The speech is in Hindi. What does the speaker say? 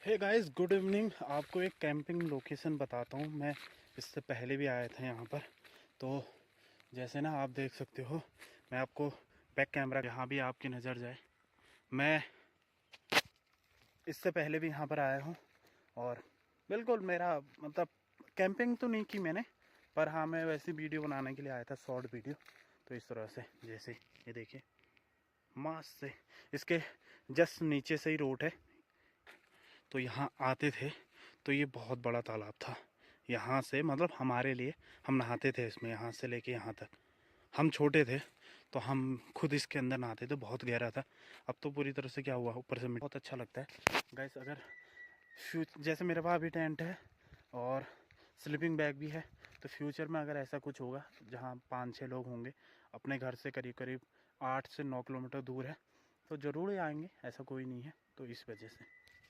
Hey guys, good evening. आपको एक कैंपिंग लोकेशन बताता हूँ। मैं इससे पहले भी आया था यहाँ पर। तो जैसे ना आप देख सकते हो, मैं आपको बैक कैमरा यहाँ भी आपकी नज़र जाए, मैं इससे पहले भी यहाँ पर आया हूँ। और बिल्कुल मेरा मतलब कैंपिंग तो नहीं की मैंने, पर हाँ मैं वैसी वीडियो बनाने के लिए आया था, शॉर्ट वीडियो। तो इस तरह से, जैसे ये देखिए, मस्त से इसके जस्ट नीचे से ही रोड है। तो यहाँ आते थे तो ये बहुत बड़ा तालाब था। यहाँ से मतलब हमारे लिए, हम नहाते थे इसमें, यहाँ से लेके यहाँ तक। हम छोटे थे तो हम खुद इसके अंदर नहाते थे, बहुत गहरा था। अब तो पूरी तरह से क्या हुआ, ऊपर से बहुत अच्छा लगता है गाइस। अगर जैसे मेरे पास अभी टेंट है और स्लीपिंग बैग भी है, तो फ्यूचर में अगर ऐसा कुछ होगा जहाँ 5-6 लोग होंगे, अपने घर से करीब करीब 8 से 9 किलोमीटर दूर है, तो ज़रूर आएंगे, ऐसा कोई नहीं है। तो इस वजह से